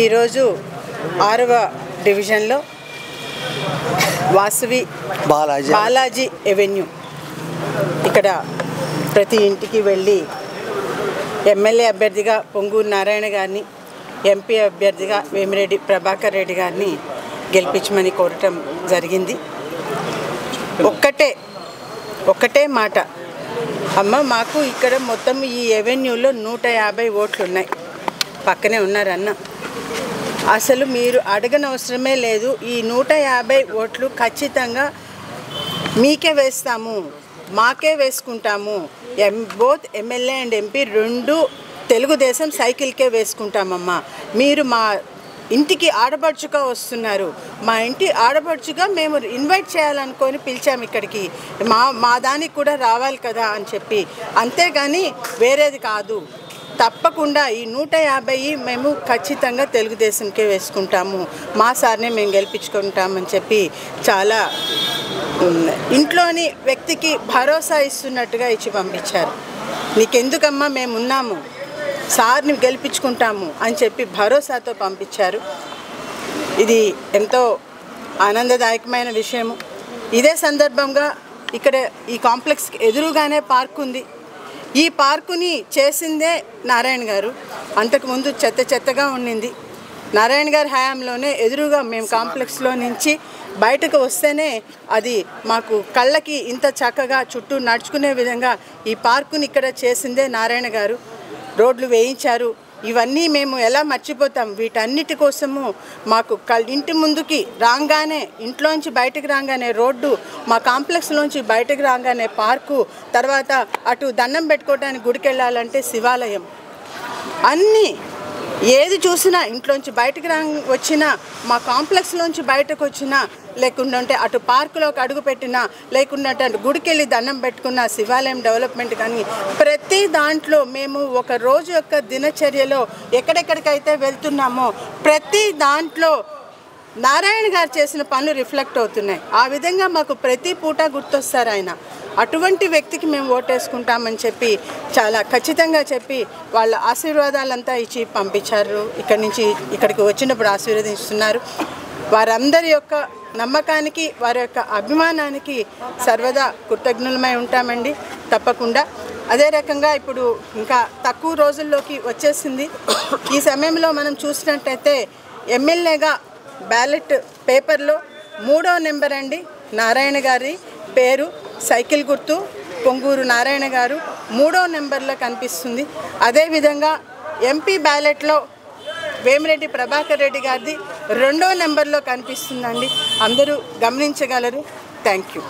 ఈరోజు 6వ డివిజన్లో వాసవి బాలాజీ ఎవెన్యూ ఇక్కడ ప్రతి ఇంటికి వెళ్ళి ఎమ్మెల్యే అభ్యర్థిగా పొంగూరు నారాయణ గారిని, ఎంపీ అభ్యర్థిగా వేమిరెడ్డి ప్రభాకర్ రెడ్డి గారిని గెలిపించమని కోరటం జరిగింది. ఒక్కటే మాట, అమ్మ మాకు ఇక్కడ మొత్తం ఈ ఎవెన్యూలో 150 ఓట్లు ఉన్నాయి, పక్కనే ఉన్నారన్న. అసలు మీరు అడగనవసరమే లేదు, ఈ 150 ఓట్లు ఖచ్చితంగా మీకే వేస్తాము, మాకే వేసుకుంటాము. Both MLA and MP 2 Telugu Desam సైకిల్కే వేసుకుంటామమ్మా. మీరు మా ఇంటికి ఆడపడుచుగా వస్తున్నారు, మా ఇంటి ఆడపడుచుగా మేము ఇన్వైట్ చేయాలనుకొని పిలిచాము ఇక్కడికి, మా దానికి కూడా రావాలి కదా అని చెప్పి. అంతేగాని వేరేది కాదు. తప్పకుండా ఈ 150 మేము ఖచ్చితంగా తెలుగుదేశంకే వేసుకుంటాము, మా సార్నే మేము గెలిపించుకుంటామని చెప్పి చాలా ఇంట్లోని వ్యక్తికి భరోసా ఇస్తున్నట్టుగా ఇచ్చి పంపించారు. నీకెందుకమ్మా, మేము ఉన్నాము, సార్ని గెలిపించుకుంటాము అని చెప్పి భరోసాతో పంపించారు. ఇది ఎంతో ఆనందదాయకమైన విషయము. ఇదే సందర్భంగా ఇక్కడ ఈ కాంప్లెక్స్కి ఎదురుగానే పార్క్ ఉంది. ఈ పార్కుని చేసిందే నారాయణ గారు. అంతకుముందు చెత్తగా ఉండింది. నారాయణ గారి హయాంలోనే ఎదురుగా మేము కాంప్లెక్స్లో నుంచి బయటకు వస్తేనే అది మాకు కళ్ళకి ఇంత చక్కగా చుట్టూ నడుచుకునే విధంగా ఈ పార్కుని ఇక్కడ చేసిందే నారాయణ గారు. రోడ్లు వేయించారు. ఇవన్నీ మేము ఎలా మర్చిపోతాం? వీటన్నిటి కోసము మాకు ఇంటి ముందుకి రాగానే, ఇంట్లోంచి బయటకు రాగానే రోడ్డు, మా కాంప్లెక్స్లోంచి బయటకు రాగానే పార్కు, తర్వాత అటు దండం పెట్టుకోవడానికి గుడికి వెళ్ళాలంటే శివాలయం, అన్నీ ఏది చూసినా ఇంట్లోంచి బయటకు వచ్చినా, మా కాంప్లెక్స్లోంచి బయటకు వచ్చినా, లేకుంటే అటు పార్కులోకి అడుగు పెట్టినా, లేకుంటే అటు గుడికి వెళ్ళి దండం పెట్టుకున్న, శివాలయం డెవలప్మెంట్ కానీ ప్రతి దాంట్లో మేము ఒక రోజు యొక్క దినచర్యలో ఎక్కడెక్కడికైతే వెళ్తున్నామో ప్రతి దాంట్లో నారాయణ గారు చేసిన పనులు రిఫ్లెక్ట్ అవుతున్నాయి. ఆ విధంగా మాకు ప్రతి పూట గుర్తొస్తారు ఆయన. అటువంటి వ్యక్తికి మేము ఓటేసుకుంటామని చెప్పి చాలా ఖచ్చితంగా చెప్పి వాళ్ళ ఆశీర్వాదాలంతా ఇచ్చి పంపించారు. ఇక్కడికి వచ్చినప్పుడు ఆశీర్వదిస్తున్నారు. వారందరి యొక్క నమ్మకానికి, వారి యొక్క అభిమానానికి సర్వదా కృతజ్ఞులమై ఉంటామండి, తప్పకుండా. అదే రకంగా ఇప్పుడు ఇంకా తక్కువ రోజుల్లోకి వచ్చేసింది. ఈ సమయంలో మనం చూసినట్టయితే ఎమ్మెల్యేగా బ్యాలెట్ పేపర్లో 3వ నెంబర్ అండి నారాయణ గారి పేరు, సైకిల్ గుర్తు, పొంగూరు నారాయణ గారు 3వ నెంబర్లో కనిపిస్తుంది. అదేవిధంగా ఎంపీ బ్యాలెట్లో వేమిరెడ్డి ప్రభాకర్ రెడ్డి గారిది 2వ నెంబర్లో కనిపిస్తుందండి. అందరూ గమనించగలరు. Thank you.